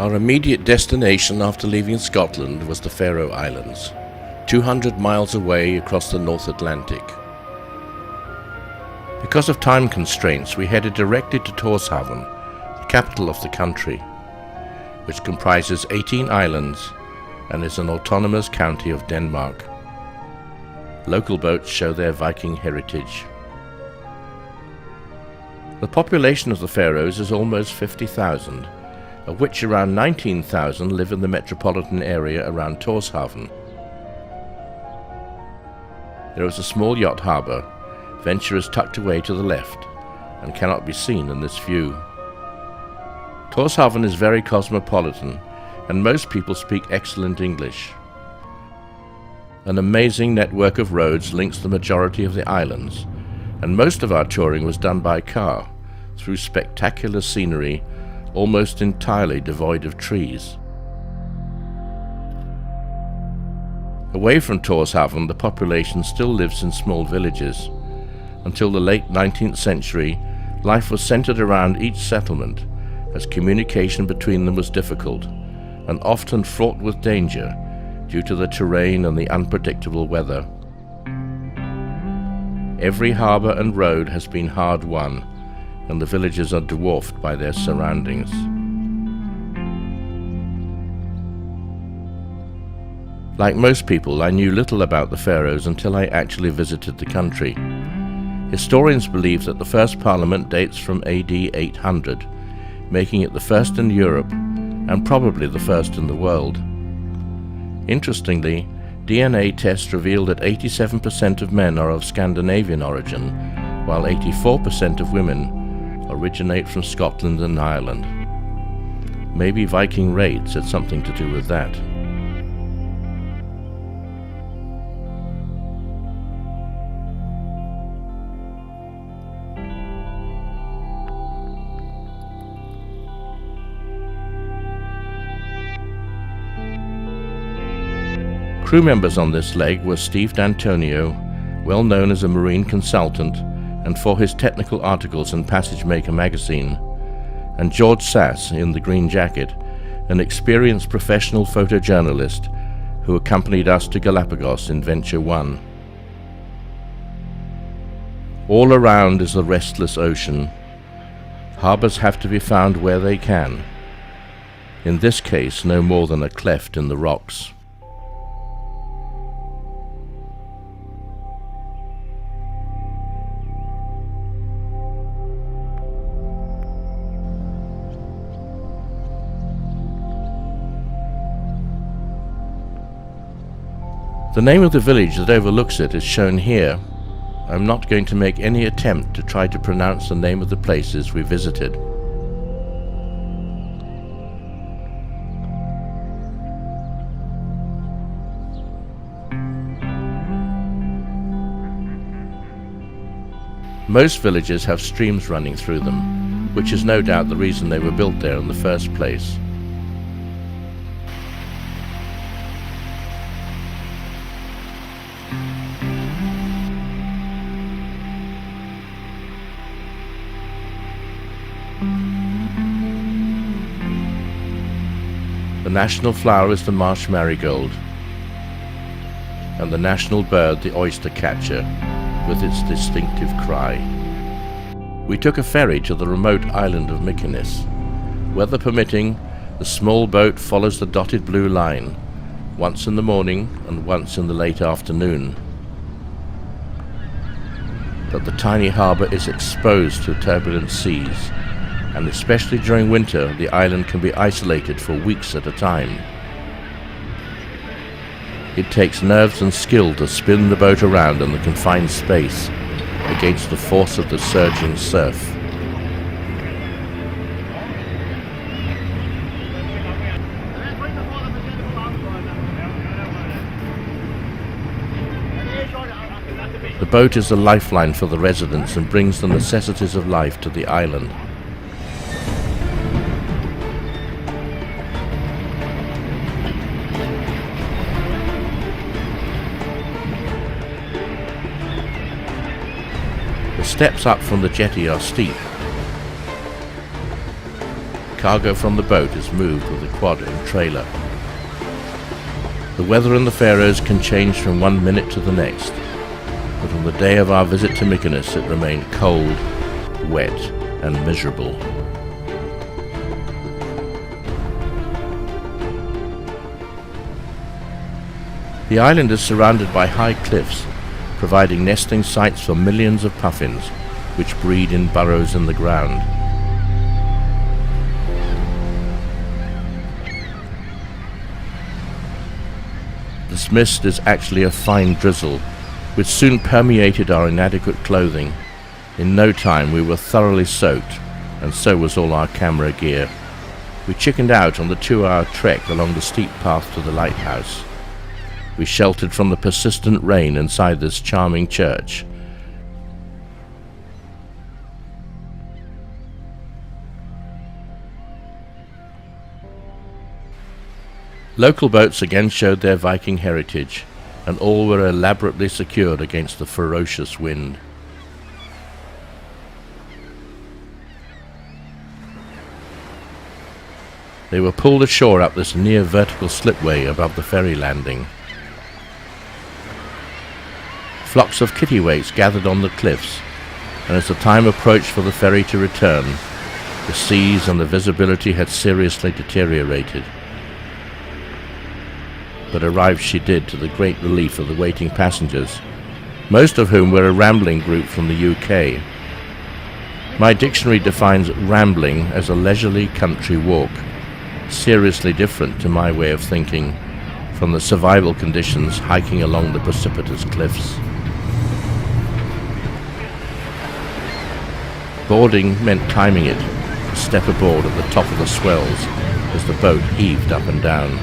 Our immediate destination after leaving Scotland was the Faroe Islands, 200 miles away across the North Atlantic. Because of time constraints, we headed directly to Tórshavn, the capital of the country, which comprises 18 islands and is an autonomous county of Denmark. Local boats show their Viking heritage. The population of the Faroes is almost 50,000, of which around 19,000 live in the metropolitan area around Tórshavn. There is a small yacht harbour. Venture is tucked away to the left and cannot be seen in this view. Tórshavn is very cosmopolitan and most people speak excellent English. An amazing network of roads links the majority of the islands, and most of our touring was done by car through spectacular scenery almost entirely devoid of trees. Away from Tórshavn, the population still lives in small villages. Until the late 19th century, life was centered around each settlement, as communication between them was difficult and often fraught with danger due to the terrain and the unpredictable weather. Every harbour and road has been hard won, and the villages are dwarfed by their surroundings. Like most people, I knew little about the Faroes until I actually visited the country. Historians believe that the first parliament dates from AD 800, making it the first in Europe and probably the first in the world. Interestingly, DNA tests reveal that 87% of men are of Scandinavian origin, while 84% of women originate from Scotland and Ireland. Maybe Viking raids had something to do with that. Crew members on this leg were Steve D'Antonio, well known as a marine consultant and for his technical articles in Passage Maker magazine, and George Sass in the Green Jacket, an experienced professional photojournalist who accompanied us to Galapagos in Venture 1. All around is the restless ocean. Harbours have to be found where they can. In this case, no more than a cleft in the rocks. The name of the village that overlooks it is shown here. I'm not going to make any attempt to try to pronounce the name of the places we visited. Most villages have streams running through them, which is no doubt the reason they were built there in the first place. The national flower is the marsh marigold, and the national bird the oyster catcher, with its distinctive cry. We took a ferry to the remote island of Mykonos. Weather permitting, the small boat follows the dotted blue line, once in the morning and once in the late afternoon. But the tiny harbour is exposed to turbulent seas, and especially during winter, the island can be isolated for weeks at a time. It takes nerves and skill to spin the boat around in the confined space against the force of the surging surf. The boat is a lifeline for the residents and brings the necessities of life to the island. The steps up from the jetty are steep. cargo from the boat is moved with a quad and trailer. The weather in the Faroes can change from one minute to the next, but on the day of our visit to Mykonos it remained cold, wet and miserable. The island is surrounded by high cliffs, providing nesting sites for millions of puffins, which breed in burrows in the ground. This mist is actually a fine drizzle, which soon permeated our inadequate clothing. In no time we were thoroughly soaked, and so was all our camera gear. We chickened out on the 2-hour trek along the steep path to the lighthouse. We sheltered from the persistent rain inside this charming church. Local boats again showed their Viking heritage, and all were elaborately secured against the ferocious wind. They were pulled ashore up this near vertical slipway above the ferry landing. Flocks of kittiwakes gathered on the cliffs, and as the time approached for the ferry to return, the seas and the visibility had seriously deteriorated. But arrive she did, to the great relief of the waiting passengers, most of whom were a rambling group from the UK. My dictionary defines rambling as a leisurely country walk, seriously different to my way of thinking, from the survival conditions hiking along the precipitous cliffs. Boarding meant timing it, to step aboard at the top of the swells as the boat heaved up and down.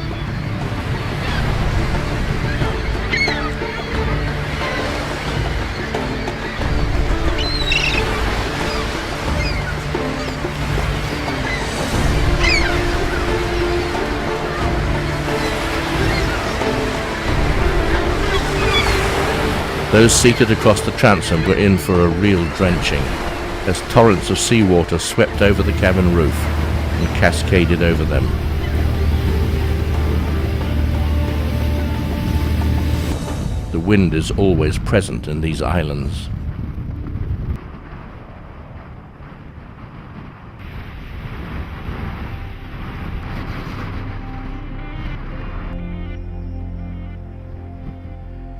Those seated across the transom were in for a real drenching, as torrents of seawater swept over the cabin roof and cascaded over them. The wind is always present in these islands.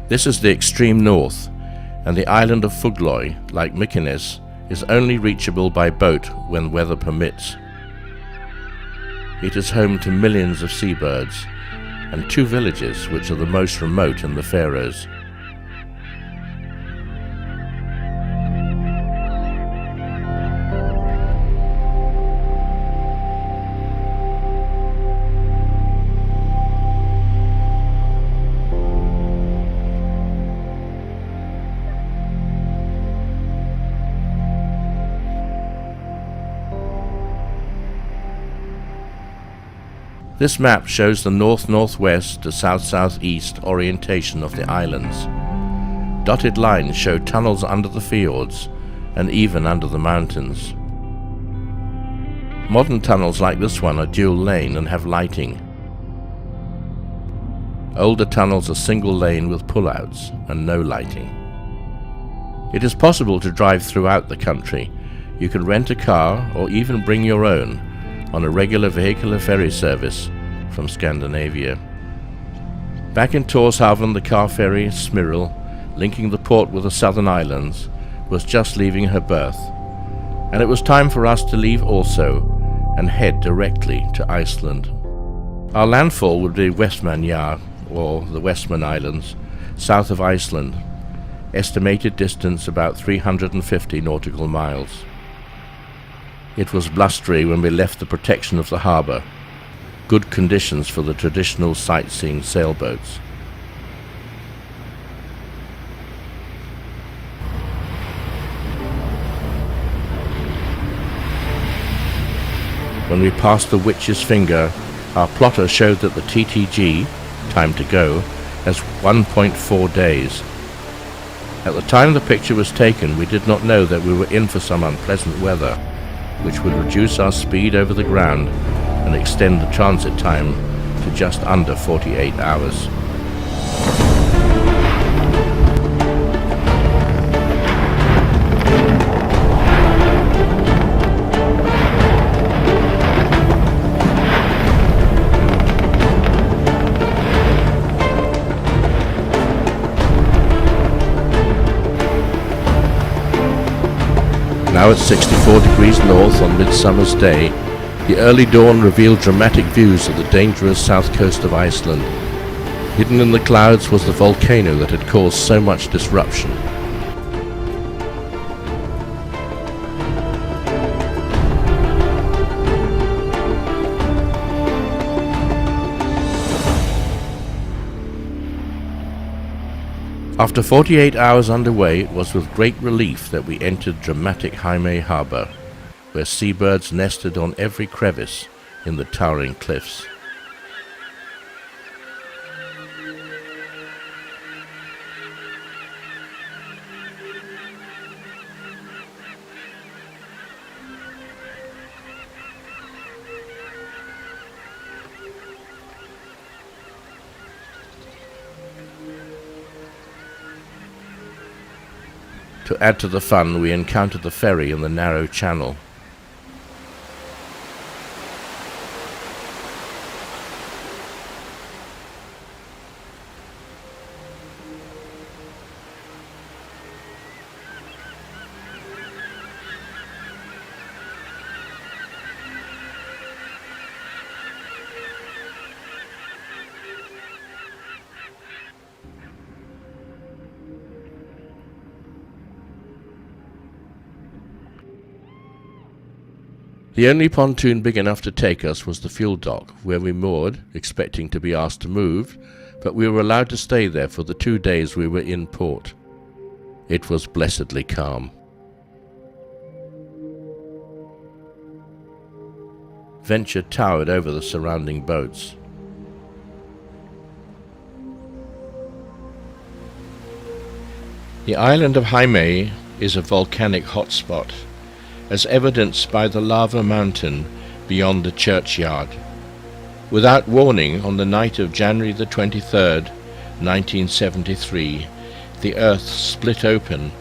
This is the extreme north, and the island of Fugloy, like Mykonos, is only reachable by boat when weather permits. It is home to millions of seabirds, and 2 villages which are the most remote in the Faroes. This map shows the north-northwest to south-southeast orientation of the islands. Dotted lines show tunnels under the fjords and even under the mountains. Modern tunnels like this one are dual lane and have lighting. Older tunnels are single lane with pullouts and no lighting. It is possible to drive throughout the country. You can rent a car or even bring your own on a regular vehicular ferry service from Scandinavia. Back in Tórshavn, the car ferry Smyril, linking the port with the southern islands, was just leaving her berth, and it was time for us to leave also and head directly to Iceland. Our landfall would be Vestmannaeyjar, or the Westman Islands, south of Iceland, estimated distance about 350 nautical miles. It was blustery when we left the protection of the harbour. Good conditions for the traditional sightseeing sailboats. When we passed the Witch's Finger, our plotter showed that the TTG, time to go, has 1.4 days. At the time the picture was taken, we did not know that we were in for some unpleasant weather. which would reduce our speed over the ground and extend the transit time to just under 48 hours. Now at 64 degrees north on Midsummer's Day, the early dawn revealed dramatic views of the dangerous south coast of Iceland. Hidden in the clouds was the volcano that had caused so much disruption. After 48 hours underway, it was with great relief that we entered dramatic Heimaey harbour, where seabirds nested on every crevice in the towering cliffs. To add to the fun, we encountered the ferry in the narrow channel. The only pontoon big enough to take us was the fuel dock, where we moored, expecting to be asked to move, but we were allowed to stay there for the 2 days we were in port. It was blessedly calm. Venture towered over the surrounding boats. The island of Heimaey is a volcanic hotspot, as evidenced by the lava mountain beyond the churchyard. Without warning, on the night of January the 23rd, 1973, the earth split open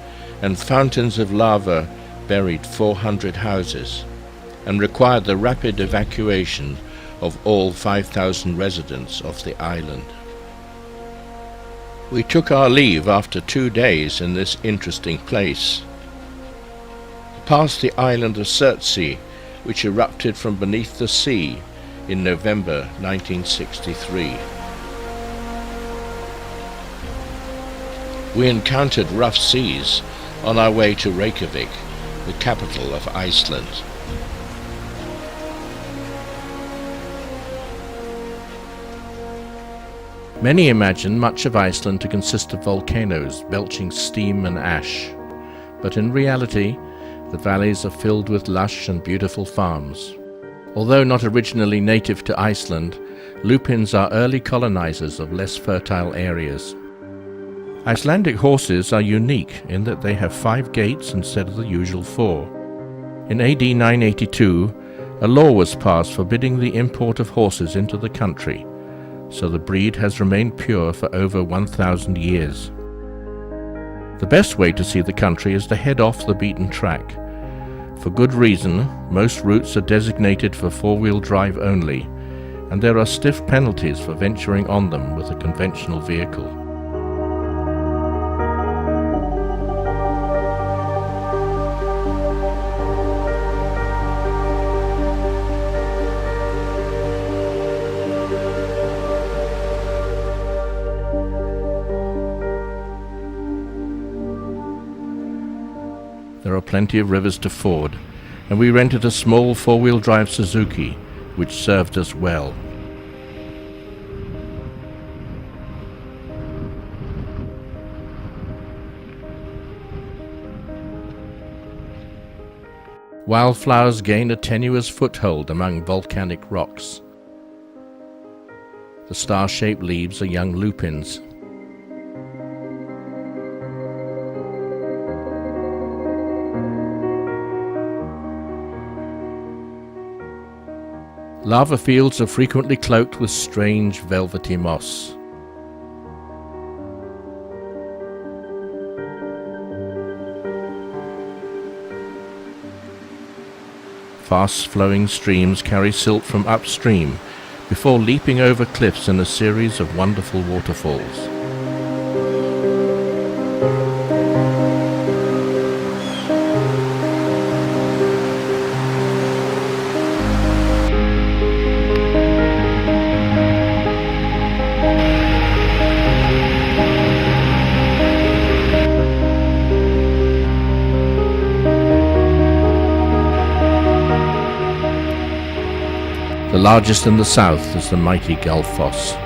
and fountains of lava buried 400 houses and required the rapid evacuation of all 5,000 residents of the island. We took our leave after 2 days in this interesting place. Past the island of Surtsey, which erupted from beneath the sea in November 1963. We encountered rough seas on our way to Reykjavik, the capital of Iceland. Many imagine much of Iceland to consist of volcanoes belching steam and ash, but in reality, the valleys are filled with lush and beautiful farms. Although not originally native to Iceland, lupins are early colonizers of less fertile areas. Icelandic horses are unique in that they have 5 gaits instead of the usual 4. In AD 982, a law was passed forbidding the import of horses into the country, so the breed has remained pure for over 1,000 years. The best way to see the country is to head off the beaten track. For good reason, most routes are designated for 4-wheel drive only, and there are stiff penalties for venturing on them with a conventional vehicle. There are plenty of rivers to ford, and we rented a small 4-wheel drive Suzuki, which served us well. Wildflowers gain a tenuous foothold among volcanic rocks. The star-shaped leaves are young lupins. Lava fields are frequently cloaked with strange velvety moss. Fast-flowing streams carry silt from upstream before leaping over cliffs in a series of wonderful waterfalls. The largest in the south is the mighty Gullfoss.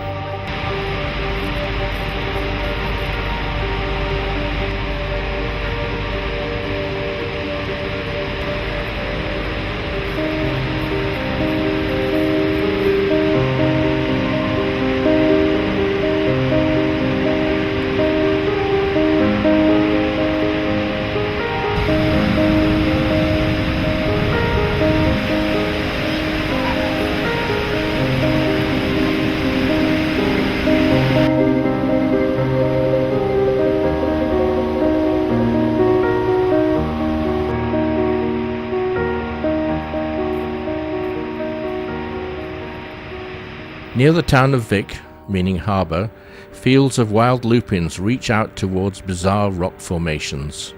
Near the town of Vik, meaning harbour, fields of wild lupins reach out towards bizarre rock formations.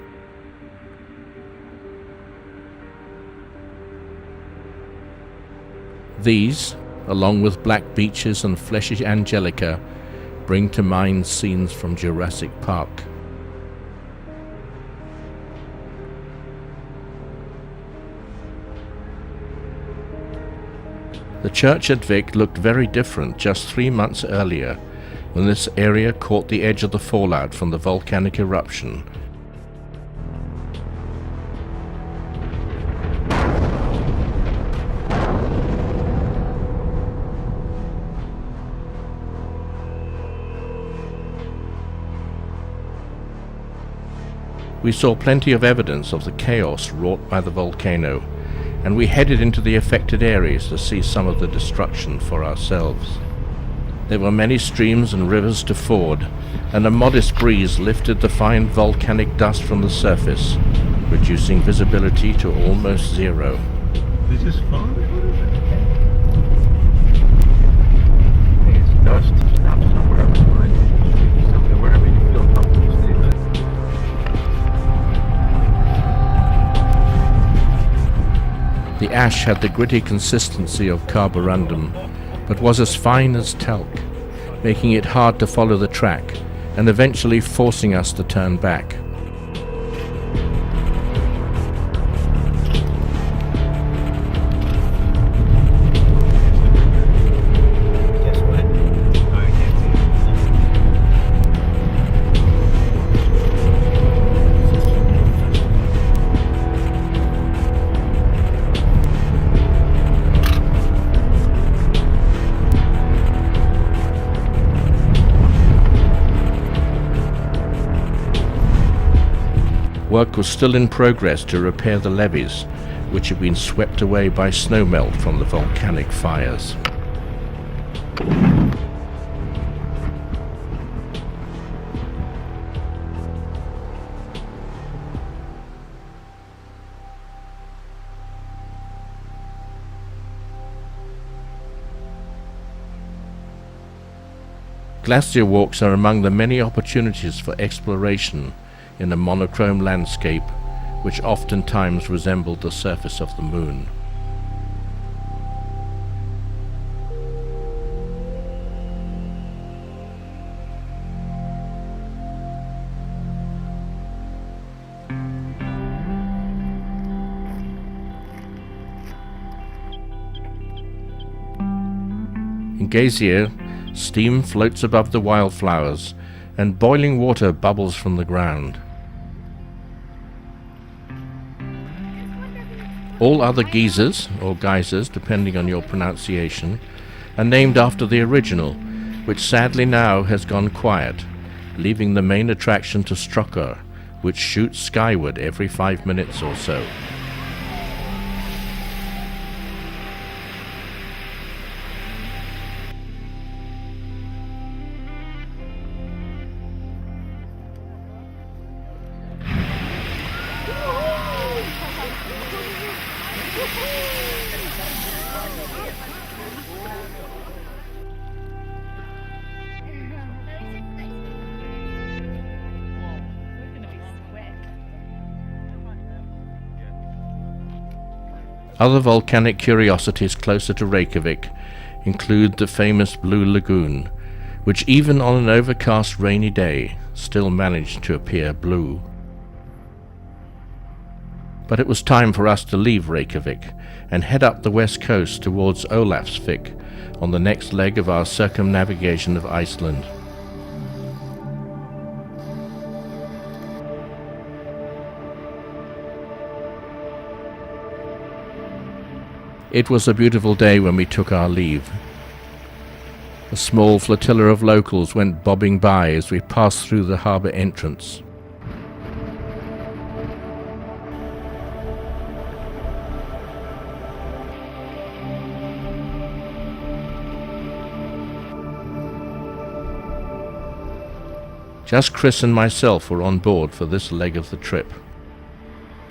These, along with black beeches and fleshy angelica, bring to mind scenes from Jurassic Park. The church at Vik looked very different just 3 months earlier, when this area caught the edge of the fallout from the volcanic eruption. We saw plenty of evidence of the chaos wrought by the volcano, and we headed into the affected areas to see some of the destruction for ourselves. There were many streams and rivers to ford, and a modest breeze lifted the fine volcanic dust from the surface, reducing visibility to almost zero. This is fun. It's dust. Stop somewhere behind you. Somewhere wherever you feel comfortable staying. The ash had the gritty consistency of carborundum, but was as fine as talc, making it hard to follow the track and eventually forcing us to turn back. Work was still in progress to repair the levees, which had been swept away by snowmelt from the volcanic fires. Glacier walks are among the many opportunities for exploration in a monochrome landscape which oftentimes resembled the surface of the moon. In Geysir, steam floats above the wildflowers and boiling water bubbles from the ground. All other geysers, or geysers depending on your pronunciation, are named after the original, which sadly now has gone quiet, leaving the main attraction to Strucker, which shoots skyward every 5 minutes or so. Other volcanic curiosities closer to Reykjavik include the famous Blue Lagoon, which even on an overcast rainy day still managed to appear blue. But it was time for us to leave Reykjavik and head up the west coast towards Ólafsvík on the next leg of our circumnavigation of Iceland. It was a beautiful day when we took our leave. A small flotilla of locals went bobbing by as we passed through the harbour entrance. Just Chris and myself were on board for this leg of the trip.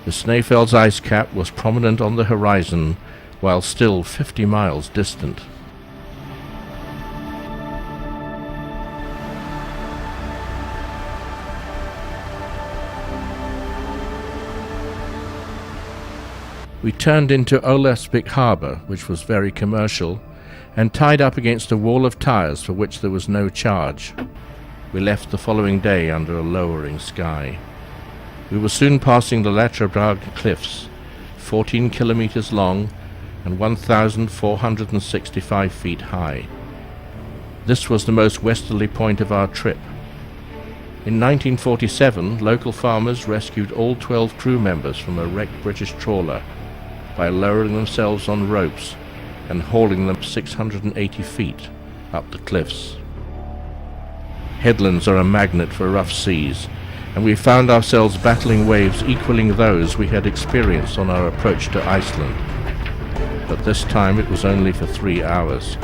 The Snaefell's ice cap was prominent on the horizon, while still 50 miles distant. We turned into Ólafsvík harbour, which was very commercial, and tied up against a wall of tyres for which there was no charge. We left the following day under a lowering sky. We were soon passing the Latrabrag cliffs, 14 kilometres long and 1,465 feet high. This was the most westerly point of our trip. In 1947, local farmers rescued all 12 crew members from a wrecked British trawler by lowering themselves on ropes and hauling them 680 feet up the cliffs. Headlands are a magnet for rough seas, and we found ourselves battling waves equaling those we had experienced on our approach to Iceland. But this time it was only for 3 hours,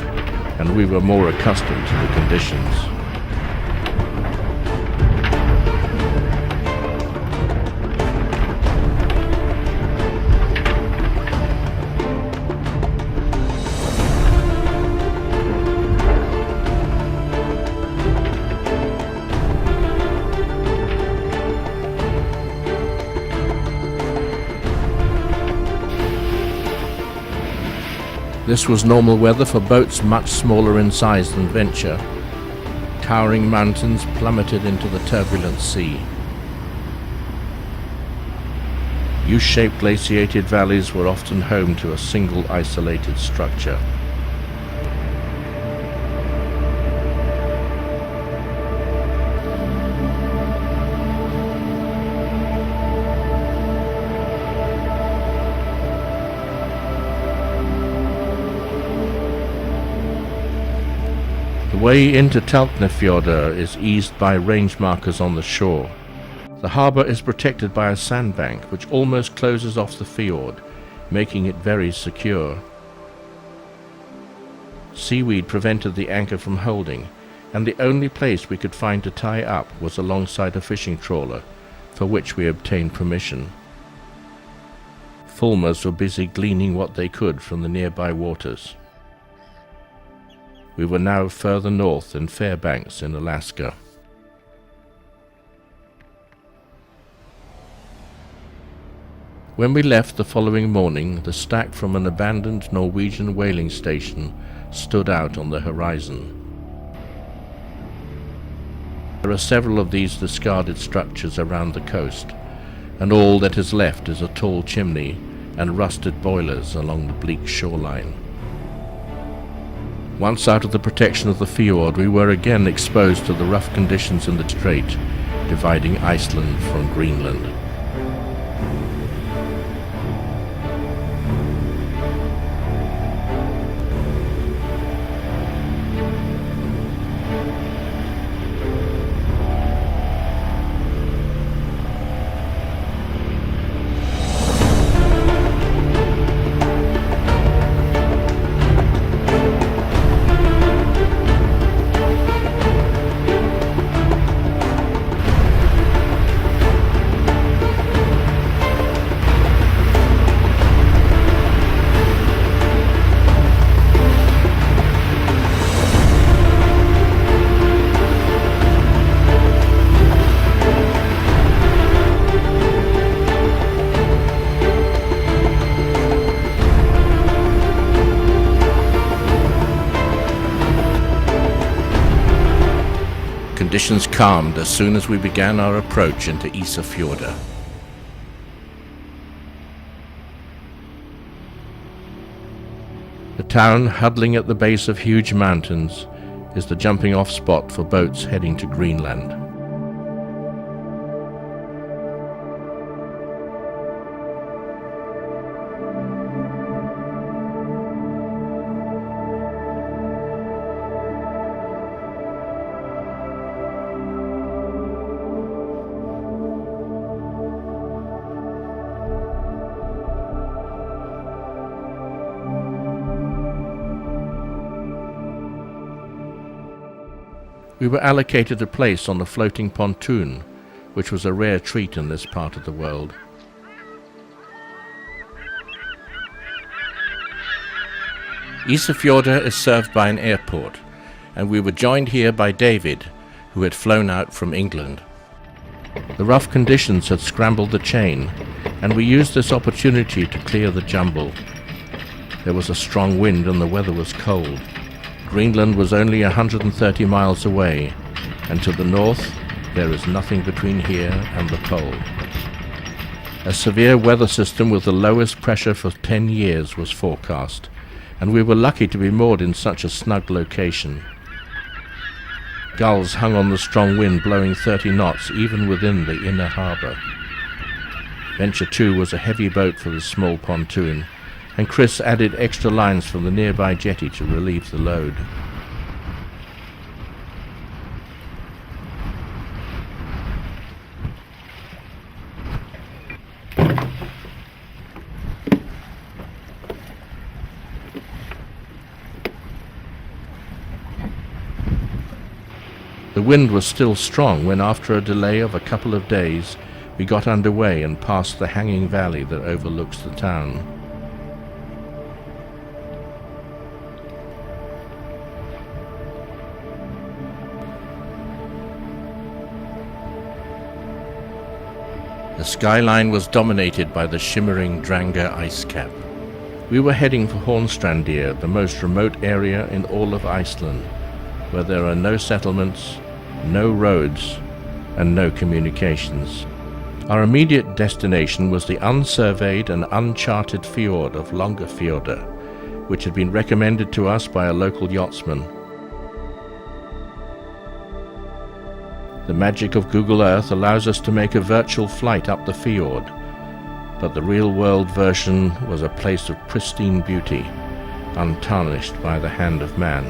and we were more accustomed to the conditions. This was normal weather for boats much smaller in size than Venture. Towering mountains plummeted into the turbulent sea. U-shaped glaciated valleys were often home to a single isolated structure. The way into Tálknafjörður is eased by range markers on the shore. The harbour is protected by a sandbank which almost closes off the fjord, making it very secure. Seaweed prevented the anchor from holding, and the only place we could find to tie up was alongside a fishing trawler, for which we obtained permission. Fulmars were busy gleaning what they could from the nearby waters. We were now further north in Fairbanks in Alaska. When we left the following morning, the stack from an abandoned Norwegian whaling station stood out on the horizon. There are several of these discarded structures around the coast, and all that is left is a tall chimney and rusted boilers along the bleak shoreline. Once out of the protection of the fjord, we were again exposed to the rough conditions in the strait, dividing Iceland from Greenland. Conditions calmed as soon as we began our approach into Isafjorda. The town, huddling at the base of huge mountains, is the jumping-off spot for boats heading to Greenland. We were allocated a place on the floating pontoon, which was a rare treat in this part of the world. Isafjorda is served by an airport, and we were joined here by David, who had flown out from England. The rough conditions had scrambled the chain, and we used this opportunity to clear the jumble. There was a strong wind and the weather was cold. Greenland was only 130 miles away, and to the north there is nothing between here and the pole. A severe weather system with the lowest pressure for 10 years was forecast, and we were lucky to be moored in such a snug location. Gulls hung on the strong wind blowing 30 knots even within the inner harbour. Venture 2 was a heavy boat for the small pontoon, and Chris added extra lines from the nearby jetty to relieve the load. The wind was still strong when, after a delay of a couple of days, we got underway and passed the hanging valley that overlooks the town. The skyline was dominated by the shimmering Dranga ice cap. We were heading for Hornstrandir, the most remote area in all of Iceland, where there are no settlements, no roads, and no communications. Our immediate destination was the unsurveyed and uncharted fjord of Longafjorda, which had been recommended to us by a local yachtsman. The magic of Google Earth allows us to make a virtual flight up the fjord, but the real-world version was a place of pristine beauty, untarnished by the hand of man.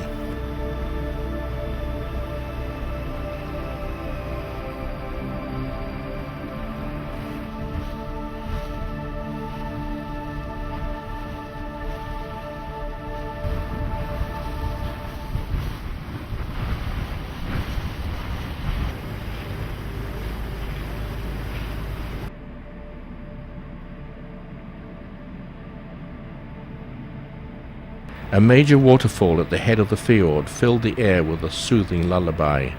A major waterfall at the head of the fjord filled the air with a soothing lullaby.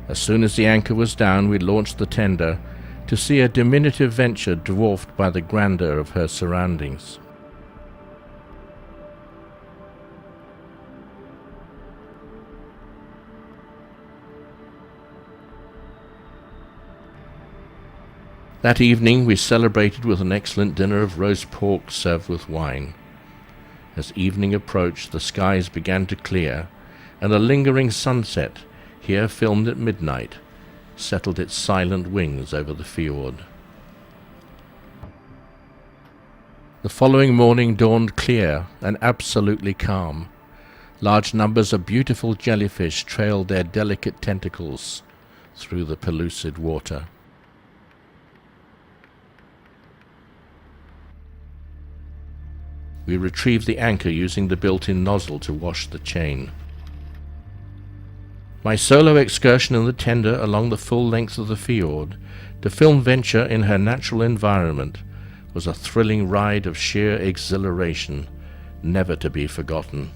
As soon as the anchor was down, we launched the tender to see a diminutive venture dwarfed by the grandeur of her surroundings. That evening we celebrated with an excellent dinner of roast pork served with wine. As evening approached, the skies began to clear, and a lingering sunset, here filmed at midnight, settled its silent wings over the fjord. The following morning dawned clear and absolutely calm. Large numbers of beautiful jellyfish trailed their delicate tentacles through the pellucid water. We retrieved the anchor using the built-in nozzle to wash the chain. My solo excursion in the tender along the full length of the fjord to film Venture in her natural environment was a thrilling ride of sheer exhilaration, never to be forgotten.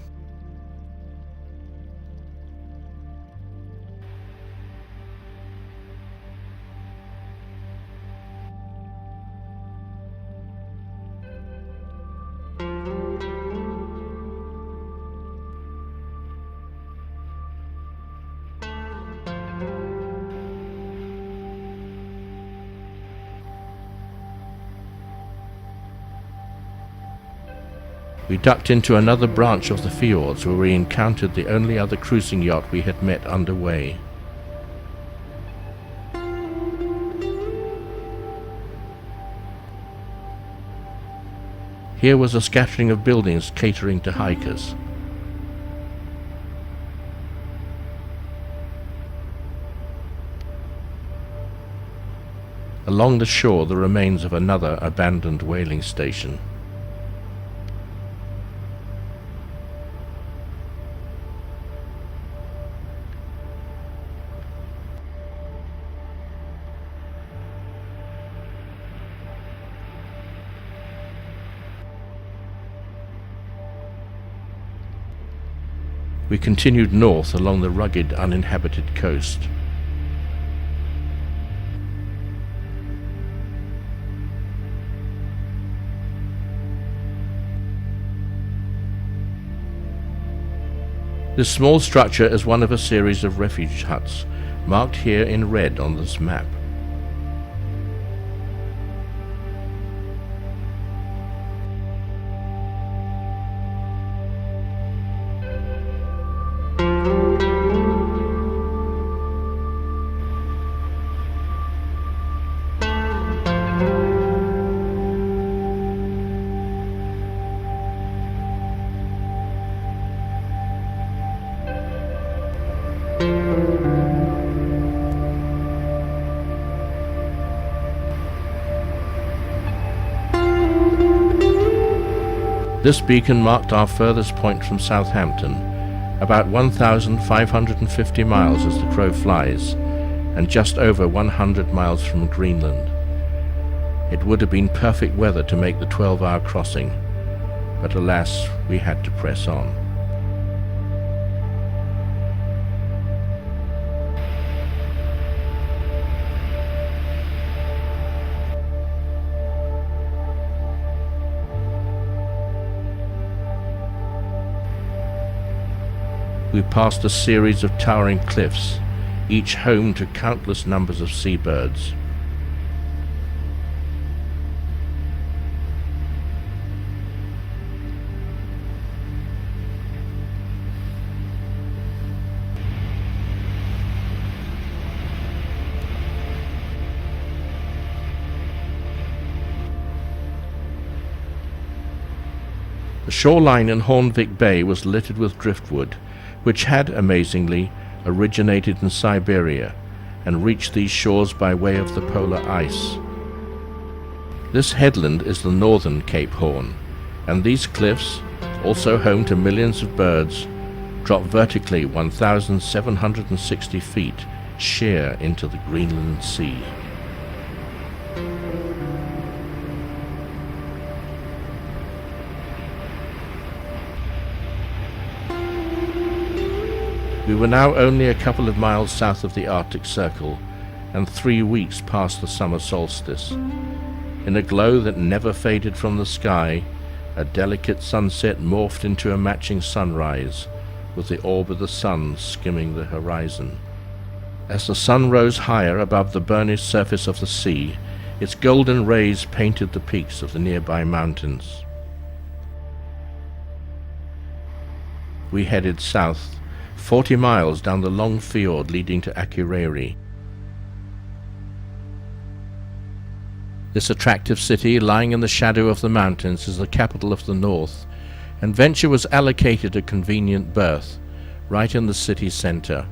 We ducked into another branch of the fjords where we encountered the only other cruising yacht we had met underway. Here was a scattering of buildings catering to hikers. Along the shore, the remains of another abandoned whaling station. We continued north along the rugged, uninhabited coast. This small structure is one of a series of refuge huts, marked here in red on this map. This beacon marked our furthest point from Southampton, about 1,550 miles as the crow flies, and just over 100 miles from Greenland. It would have been perfect weather to make the 12-hour crossing, but alas, we had to press on. We passed a series of towering cliffs, each home to countless numbers of seabirds. The shoreline in Hornvik Bay was littered with driftwood, which had, amazingly, originated in Siberia and reached these shores by way of the polar ice. This headland is the northern Cape Horn, and these cliffs, also home to millions of birds, drop vertically 1,760 feet sheer into the Greenland Sea. We were now only a couple of miles south of the Arctic Circle, and 3 weeks past the summer solstice. In a glow that never faded from the sky, a delicate sunset morphed into a matching sunrise, with the orb of the sun skimming the horizon. As the sun rose higher above the burnished surface of the sea, its golden rays painted the peaks of the nearby mountains. We headed south, 40 miles down the long fjord leading to Akureyri. This attractive city, lying in the shadow of the mountains, is the capital of the north, and Venture was allocated a convenient berth, right in the city centre.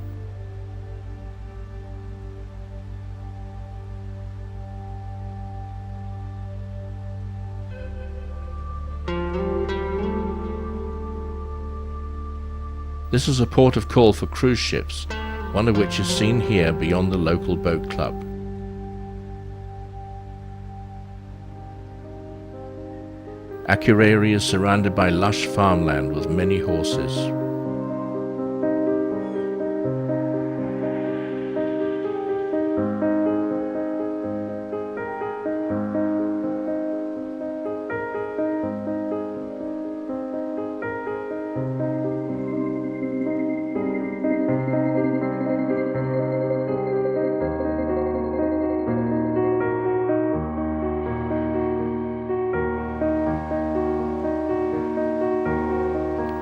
This is a port of call for cruise ships, one of which is seen here beyond the local boat club. Akureyri is surrounded by lush farmland with many horses.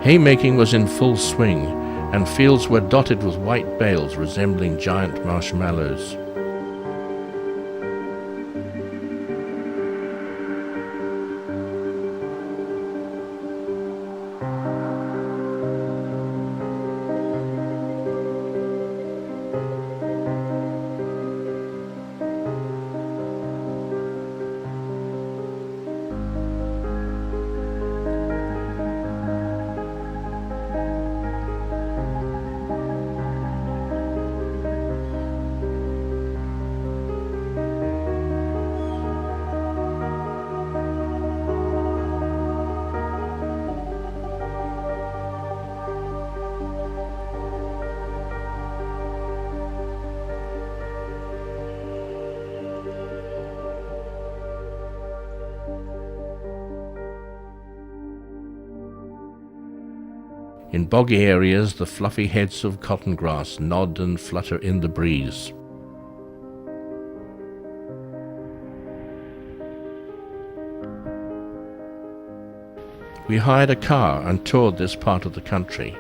Haymaking was in full swing, and fields were dotted with white bales resembling giant marshmallows. In boggy areas, the fluffy heads of cotton grass nod and flutter in the breeze. We hired a car and toured this part of the country.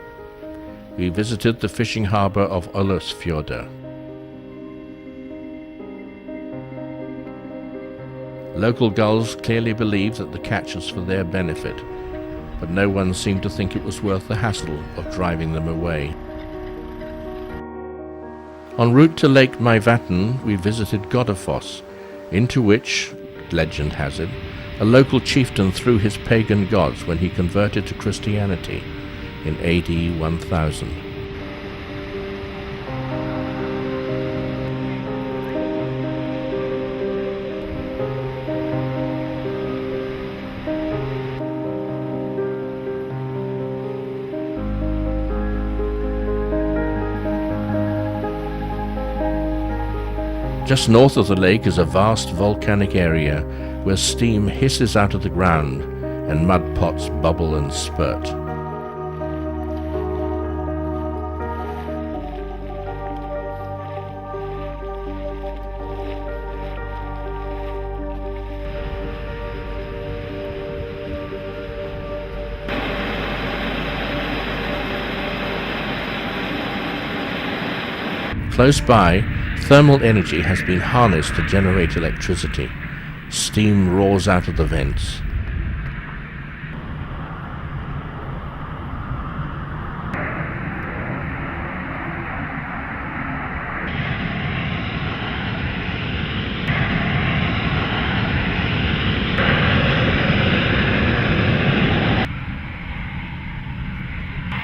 We visited the fishing harbour of Ólafsfjörður. Local gulls clearly believed that the catch was for their benefit, but no one seemed to think it was worth the hassle of driving them away. En route to Lake Mývatn, we visited Godafoss, into which, legend has it, a local chieftain threw his pagan gods when he converted to Christianity in AD 1000. Just north of the lake is a vast volcanic area where steam hisses out of the ground and mud pots bubble and spurt. Close by, thermal energy has been harnessed to generate electricity. Steam roars out of the vents.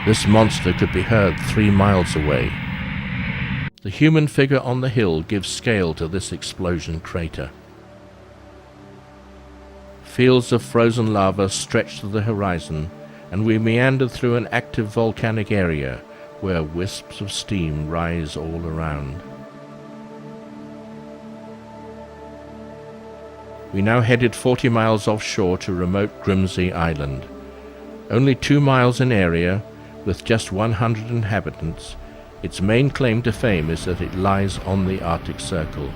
This monster could be heard 3 miles away. The human figure on the hill gives scale to this explosion crater. Fields of frozen lava stretch to the horizon, and we meandered through an active volcanic area where wisps of steam rise all around. We now headed 40 miles offshore to remote Grimsey Island. Only 2 miles in area, with just 100 inhabitants, its main claim to fame is that it lies on the Arctic Circle.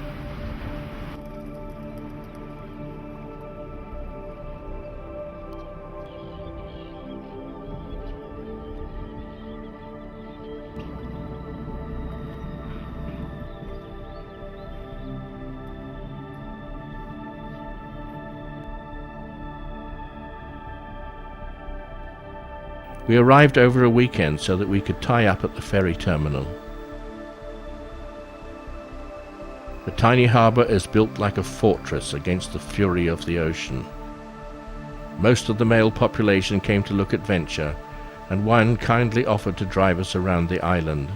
We arrived over a weekend so that we could tie up at the ferry terminal. The tiny harbour is built like a fortress against the fury of the ocean. Most of the male population came to look at Venture, and one kindly offered to drive us around the island.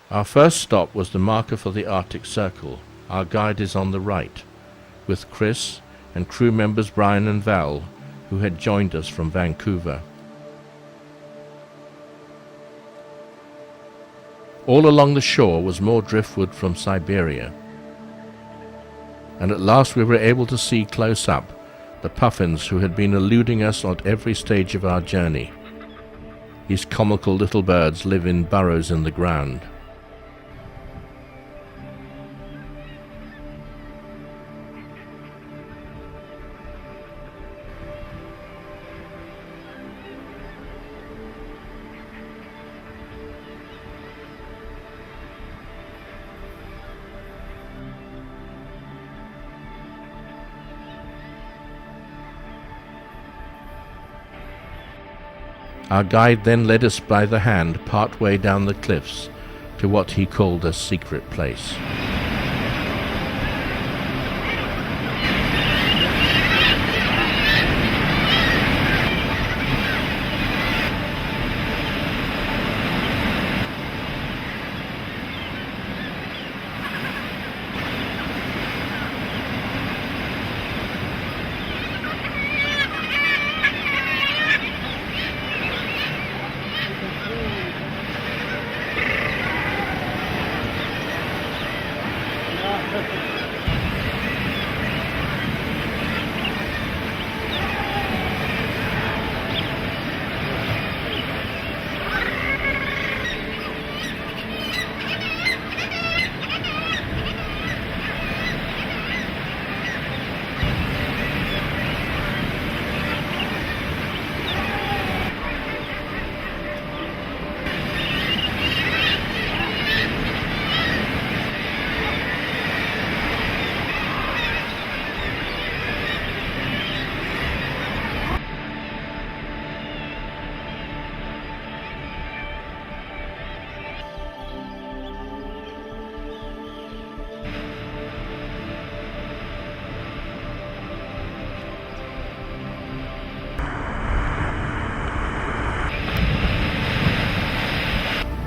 Our first stop was the marker for the Arctic Circle. Our guide is on the right, with Chris and crew members Brian and Val, who had joined us from Vancouver. All along the shore was more driftwood from Siberia, and at last we were able to see close up the puffins who had been eluding us at every stage of our journey. These comical little birds live in burrows in the ground. Our guide then led us by the hand part way down the cliffs to what he called a secret place.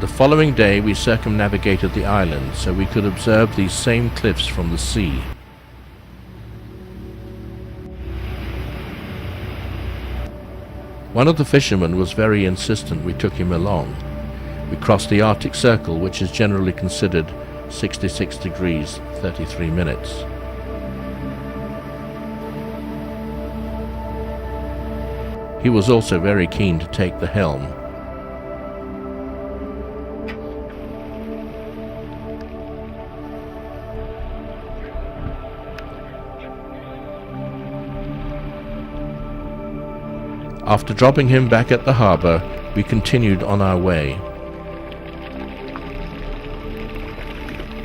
The following day we circumnavigated the island so we could observe these same cliffs from the sea. One of the fishermen was very insistent we took him along. We crossed the Arctic Circle, which is generally considered 66 degrees 33 minutes. He was also very keen to take the helm. After dropping him back at the harbour, we continued on our way.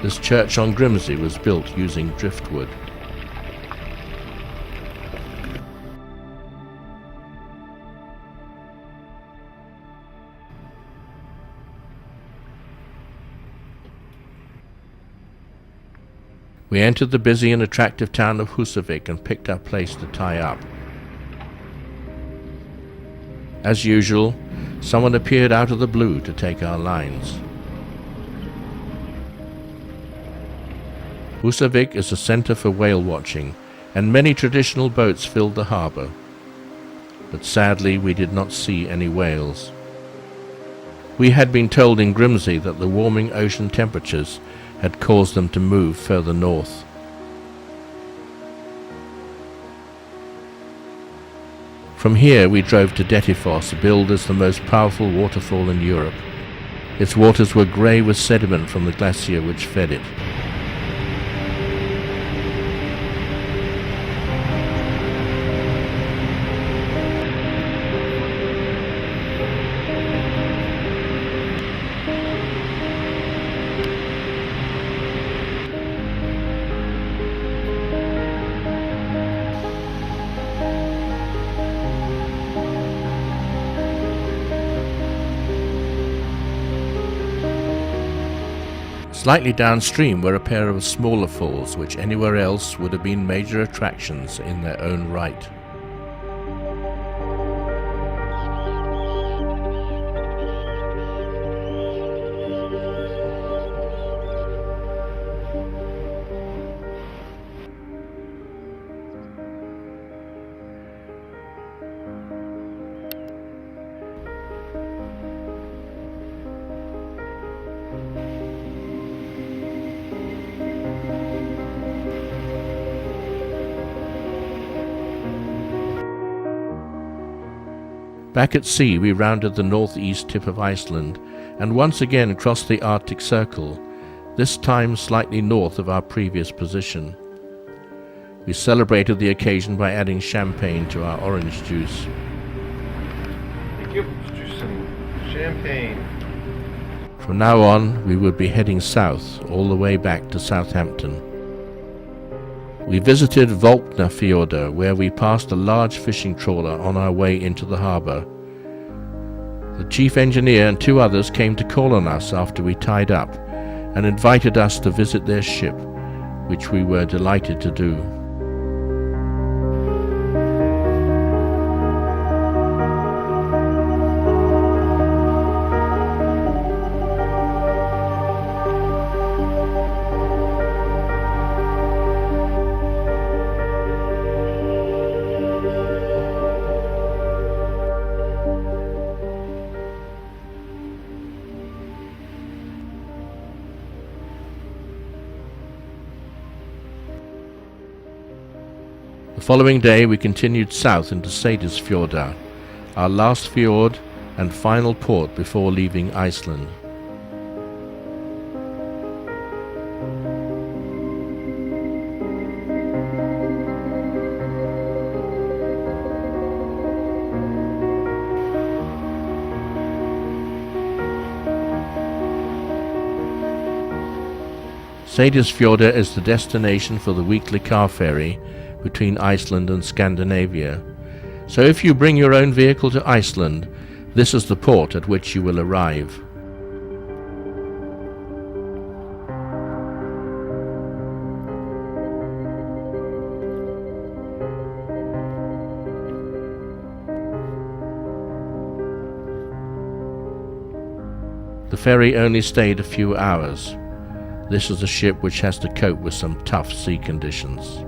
This church on Grimsey was built using driftwood. We entered the busy and attractive town of Husavik and picked our place to tie up. As usual, someone appeared out of the blue to take our lines. Husavik is a centre for whale watching, and many traditional boats filled the harbour. But sadly, we did not see any whales. We had been told in Grimsey that the warming ocean temperatures had caused them to move further north. From here we drove to Dettifoss, billed as the most powerful waterfall in Europe. Its waters were grey with sediment from the glacier which fed it. Slightly downstream were a pair of smaller falls which anywhere else would have been major attractions in their own right. Back at sea we rounded the northeast tip of Iceland and once again crossed the Arctic Circle, this time slightly north of our previous position. We celebrated the occasion by adding champagne to our orange juice. Thank you. Just some champagne. From now on we would be heading south all the way back to Southampton. We visited Volknafjordur, where we passed a large fishing trawler on our way into the harbour. The chief engineer and 2 others came to call on us after we tied up and invited us to visit their ship, which we were delighted to do. The following day we continued south into Seyðisfjörður, our last fjord and final port before leaving Iceland. Seyðisfjörður is the destination for the weekly car ferry between Iceland and Scandinavia. So if you bring your own vehicle to Iceland, this is the port at which you will arrive. The ferry only stayed a few hours. This is a ship which has to cope with some tough sea conditions.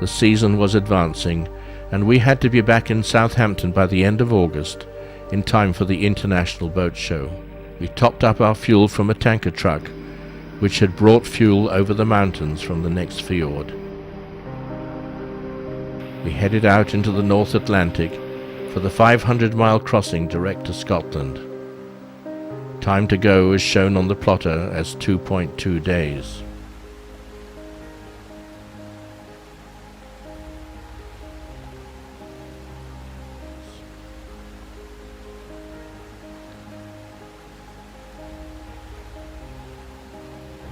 The season was advancing, and we had to be back in Southampton by the end of August, in time for the International Boat Show. We topped up our fuel from a tanker truck, which had brought fuel over the mountains from the next fjord. We headed out into the North Atlantic for the 500-mile crossing direct to Scotland. Time to go is shown on the plotter as 2.2 days.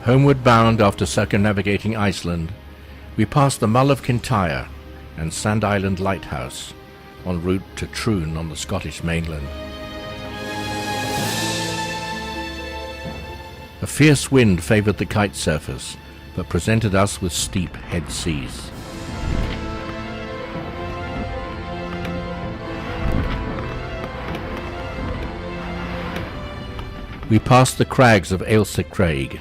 Homeward bound after circumnavigating Iceland, we passed the Mull of Kintyre and Sand Island Lighthouse, en route to Troon on the Scottish mainland. A fierce wind favoured the kite surfers, but presented us with steep head seas. We passed the crags of Ailsa Craig,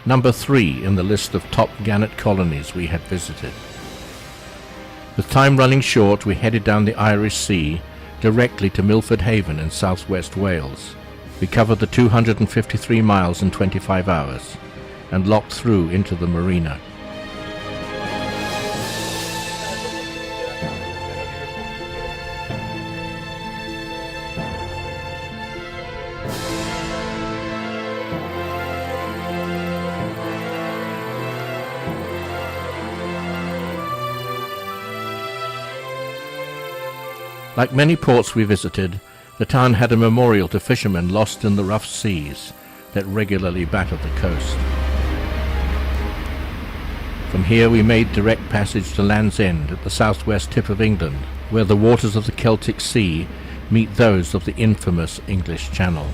number 3 in the list of top gannet colonies we had visited. With time running short, we headed down the Irish Sea directly to Milford Haven in southwest Wales. We covered the 253 miles in 25 hours and locked through into the marina. Like many ports we visited, the town had a memorial to fishermen lost in the rough seas that regularly battered the coast. From here we made direct passage to Land's End at the southwest tip of England, where the waters of the Celtic Sea meet those of the infamous English Channel.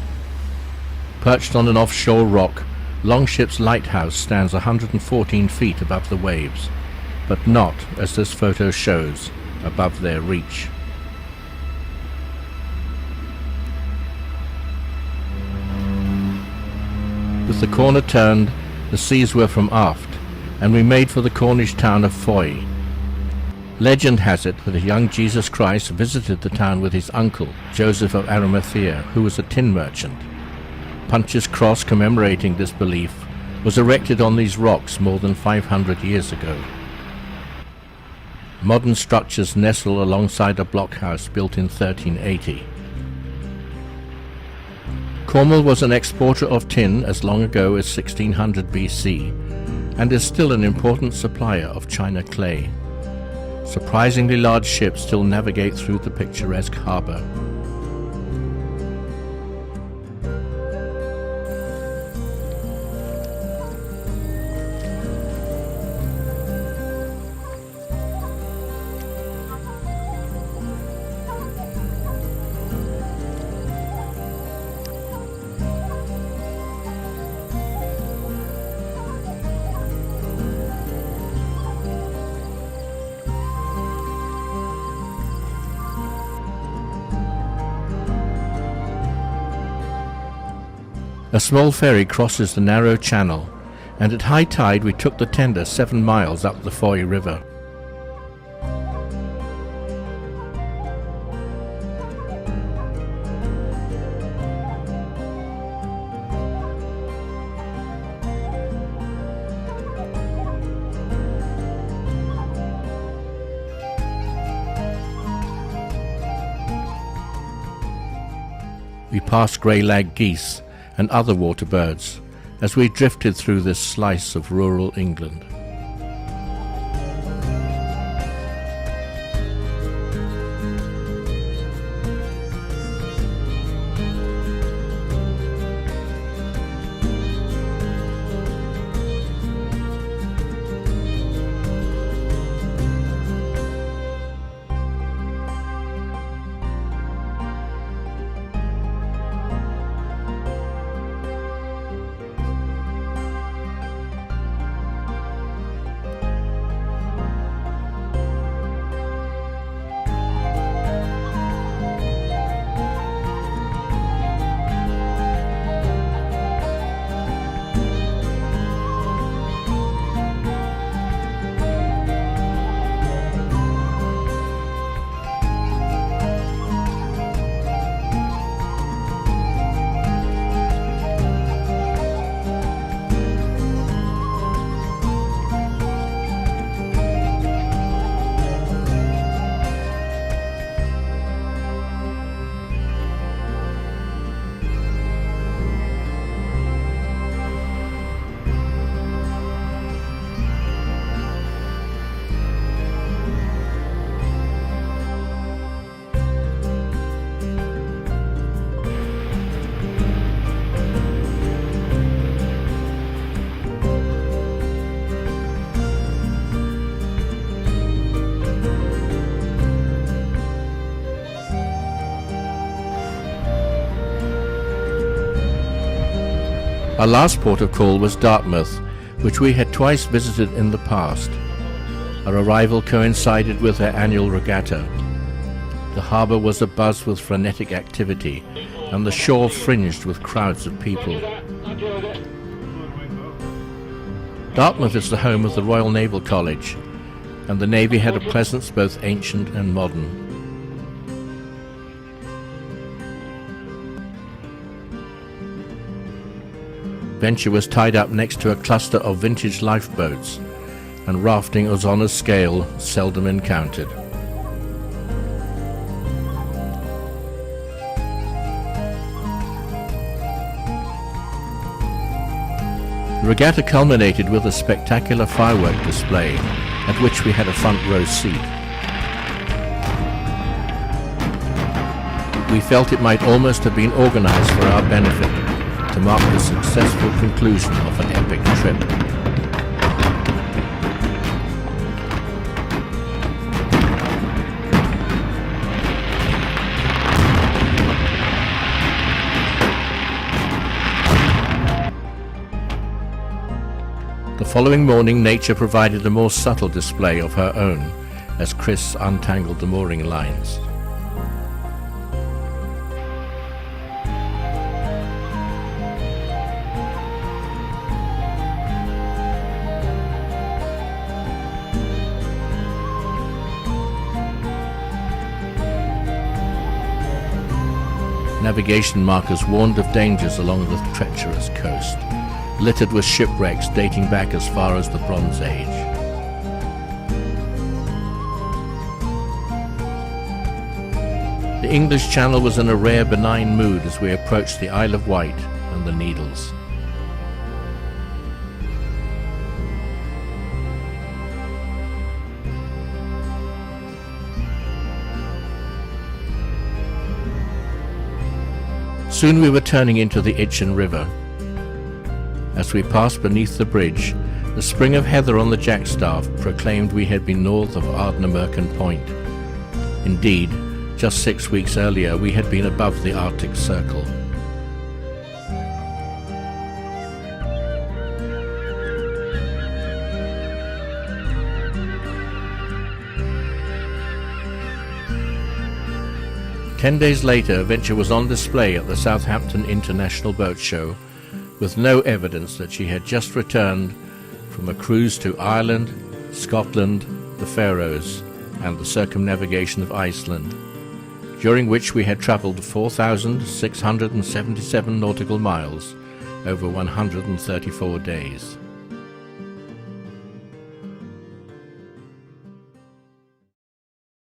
Perched on an offshore rock, Longship's lighthouse stands 114 feet above the waves, but not, as this photo shows, above their reach. With the corner turned, the seas were from aft, and we made for the Cornish town of Foy. Legend has it that a young Jesus Christ visited the town with his uncle, Joseph of Arimathea, who was a tin merchant. Punch's Cross commemorating this belief was erected on these rocks more than 500 years ago. Modern structures nestle alongside a blockhouse built in 1380. Cornwall was an exporter of tin as long ago as 1600 BC and is still an important supplier of china clay. Surprisingly large ships still navigate through the picturesque harbour. A small ferry crosses the narrow channel, and at high tide we took the tender 7 miles up the Foy River. We passed grey-lag geese and other water birds as we drifted through this slice of rural England. Our last port of call was Dartmouth, which we had twice visited in the past. Our arrival coincided with our annual regatta. The harbour was abuzz with frenetic activity, and the shore fringed with crowds of people. Dartmouth is the home of the Royal Naval College, and the Navy had a presence both ancient and modern. Venture was tied up next to a cluster of vintage lifeboats, and rafting was on a scale seldom encountered. The regatta culminated with a spectacular firework display, at which we had a front row seat. We felt it might almost have been organized for our benefit, to mark the successful conclusion of an epic trip. The following morning, nature provided a more subtle display of her own as Chris untangled the mooring lines. Navigation markers warned of dangers along the treacherous coast, littered with shipwrecks dating back as far as the Bronze Age. The English Channel was in a rare benign mood as we approached the Isle of Wight and the Needles. Soon we were turning into the Itchen River. As we passed beneath the bridge, the spring of heather on the jackstaff proclaimed we had been north of Ardnamurchan Point. Indeed, just 6 weeks earlier we had been above the Arctic Circle. "10 days later, Venture was on display at the Southampton International Boat Show, with no evidence that she had just returned from a cruise to Ireland, Scotland, the Faroes, and the circumnavigation of Iceland, during which we had travelled 4,677 nautical miles over 134 days.